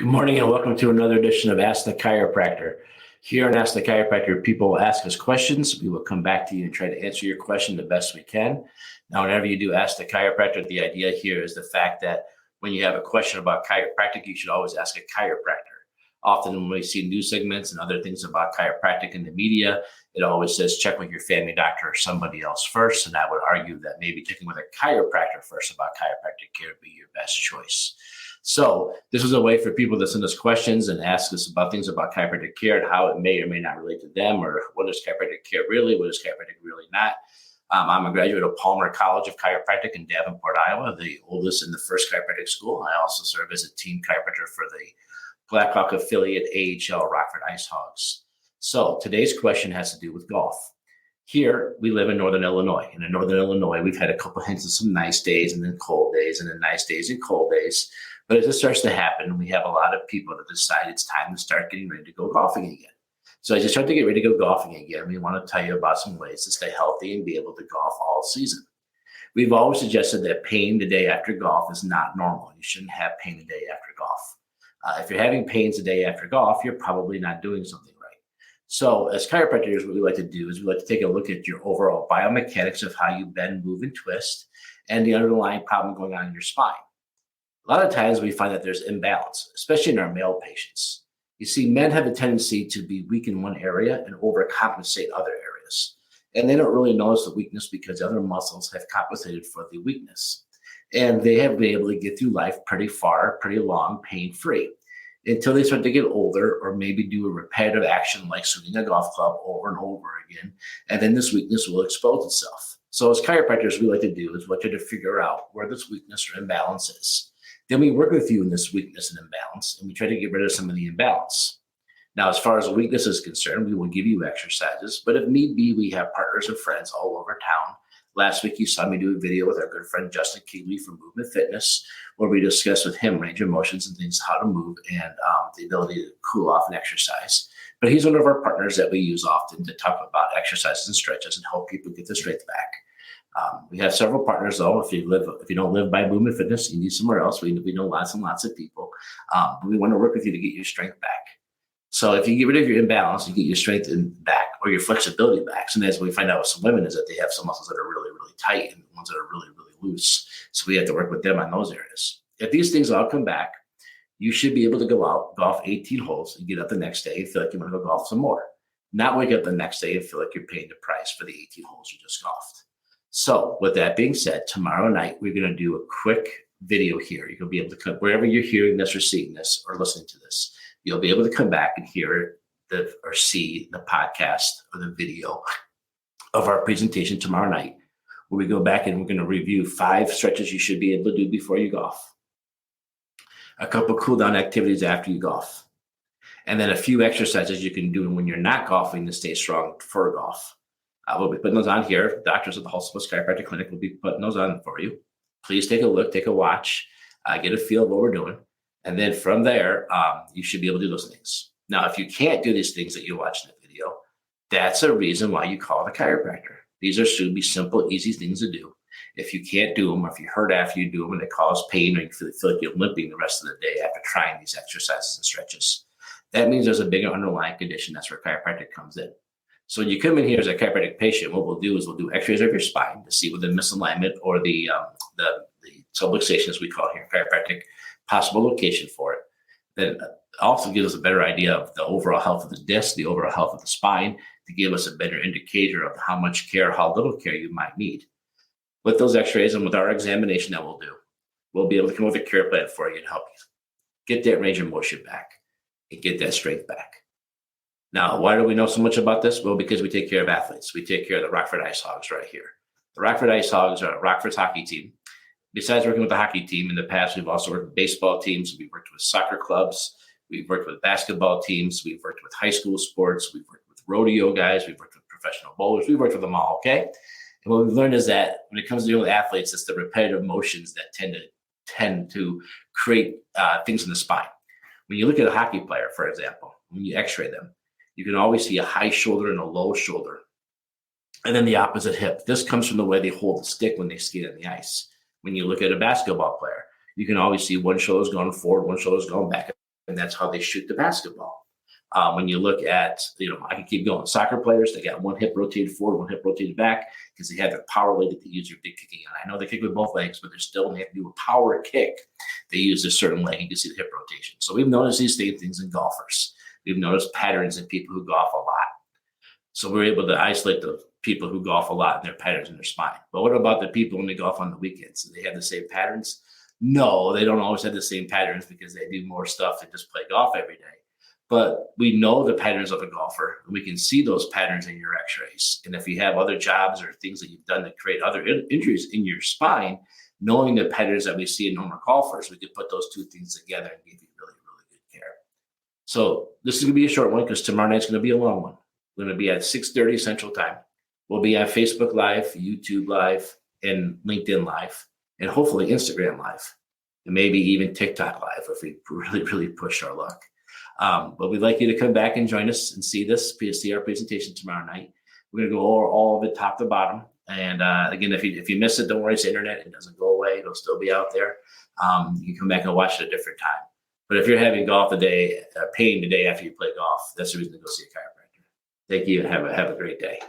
Good morning and welcome to another edition of Ask the Chiropractor. Here on Ask the Chiropractor, people will ask us questions. We will come back to you and try to answer your question the best we can. Now, whenever you do Ask the Chiropractor, the idea here is the fact that when you have a question about chiropractic, you should always ask a chiropractor. Often when we see news segments and other things about chiropractic in the media, it always says check with your family doctor or somebody else first. And I would argue that maybe checking with a chiropractor first about chiropractic care would be your best choice. So this is a way for people to send us questions and ask us about things about chiropractic care and how it may or may not relate to them, or what is chiropractic care really, what is chiropractic really not. I'm a graduate of Palmer College of Chiropractic in Davenport, Iowa, the oldest and the first chiropractic school. I also serve as a team chiropractor for the Blackhawk affiliate AHL Rockford Ice Hogs. So today's question has to do with golf. Here, we live in Northern Illinois. And in Northern Illinois, we've had a couple hints of some nice days and then cold days and then nice days and cold days. But as this starts to happen, we have a lot of people that decide it's time to start getting ready to go golfing again. So as you start to get ready to go golfing again, we want to tell you about some ways to stay healthy and be able to golf all season. We've always suggested that pain the day after golf is not normal. You shouldn't have pain the day after golf. If you're having pains the day after golf, you're probably not doing something right. So as chiropractors, what we like to do is we like to take a look at your overall biomechanics of how you bend, move, and twist, and the underlying problem going on in your spine. A lot of times we find that there's imbalance, especially in our male patients. You see, men have a tendency to be weak in one area and overcompensate other areas. And they don't really notice the weakness because the other muscles have compensated for the weakness. And they have been able to get through life pretty far, pretty long, pain-free, until they start to get older or maybe do a repetitive action like swinging a golf club over and over again. And then this weakness will expose itself. So as chiropractors, we like to do is we try to figure out where this weakness or imbalance is. Then we work with you in this weakness and imbalance, and we try to get rid of some of the imbalance. Now, as far as the weakness is concerned, we will give you exercises, but if need be, we have partners and friends all over town. Last week, you saw me do a video with our good friend Justin Keeley from Movement Fitness, where we discussed with him range of motions and things, how to move, and the ability to cool off and exercise. But he's one of our partners that we use often to talk about exercises and stretches and help people get their strength back. We have several partners, though. If you don't live by Movement Fitness, you need somewhere else. We know lots and lots of people. But we want to work with you to get your strength back. So if you get rid of your imbalance, you get your strength back or your flexibility back. Sometimes what we find out with some women is that they have some muscles that are really, really tight and ones that are really, really loose. So we have to work with them on those areas. If these things all come back, you should be able to go out, golf 18 holes, and get up the next day and feel like you want to go golf some more. Not wake up the next day and feel like you're paying the price for the 18 holes you just golfed. So with that being said, tomorrow night, we're going to do a quick video here. You'll be able to come wherever you're hearing this or seeing this or listening to this. You'll be able to come back and hear or see the podcast or the video of our presentation tomorrow night, where we go back and we're going to review 5 stretches you should be able to do before you golf, a couple cool down activities after you golf, and then a few exercises you can do when you're not golfing to stay strong for golf. We'll be putting those on here. Doctors at the Hulse Chiropractic Clinic will be putting those on for you. Please take a look, take a watch, get a feel of what we're doing. And then from there, you should be able to do those things. Now, if you can't do these things that you watch in the video, that's a reason why you call the chiropractor. These should be simple, easy things to do. If you can't do them, or if you hurt after you do them and it causes pain, or you feel like you're limping the rest of the day after trying these exercises and stretches, that means there's a bigger underlying condition. That's where chiropractic comes in. So when you come in here as a chiropractic patient, what we'll do is we'll do x-rays of your spine to see whether the misalignment or the subluxation, as we call it here in chiropractic, possible location for it. Then also gives us a better idea of the overall health of the disc, the overall health of the spine, to give us a better indicator of how much care, how little care you might need. With those x-rays and with our examination that we'll do, we'll be able to come up with a care plan for you to help you get that range of motion back and get that strength back. Now, why do we know so much about this? Well, because we take care of athletes. We take care of the Rockford Ice Hogs right here. The Rockford Ice Hogs are Rockford's hockey team. Besides working with the hockey team in the past, we've also worked with baseball teams. We've worked with soccer clubs. We've worked with basketball teams. We've worked with high school sports. We've worked with rodeo guys. We've worked with professional bowlers. We've worked with them all, okay? And what we've learned is that when it comes to dealing with athletes, it's the repetitive motions that tend to create things in the spine. When you look at a hockey player, for example, when you x-ray them, you can always see a high shoulder and a low shoulder, and then the opposite hip. This comes from the way they hold the stick when they skate on the ice. When you look at a basketball player, you can always see one shoulder's going forward, one shoulder's going back. and that's how they shoot the basketball. When you look at, I can keep going. Soccer players, they got one hip rotated forward, one hip rotated back because they have their power leg that they use their big kicking on. I know they kick with both legs, but they're still, when they have to do a power kick, they use a certain leg. You can see the hip rotation. So we've noticed these same things in golfers. We've noticed patterns in people who golf a lot. So we're able to isolate the people who golf a lot and their patterns in their spine. But what about the people when they golf on the weekends? Do they have the same patterns? No, they don't always have the same patterns because they do more stuff than just play golf every day. But we know the patterns of a golfer, and we can see those patterns in your x-rays. And if you have other jobs or things that you've done to create other injuries in your spine, knowing the patterns that we see in normal golfers, we could put those two things together and give you really, really good care. So this is going to be a short one because tomorrow night's going to be a long one. We're going to be at 6:30 Central Time. We'll be on Facebook Live, YouTube Live, and LinkedIn Live, and hopefully Instagram Live, and maybe even TikTok Live if we really, really push our luck. But we'd like you to come back and join us and see our presentation tomorrow night. We're going to go over all of it top to bottom. And again, if you miss it, don't worry, it's the internet. It doesn't go away. It'll still be out there. You can come back and watch it at a different time. But if you're having pain today after you play golf, that's the reason to go see a chiropractor. Thank you. Have a great day.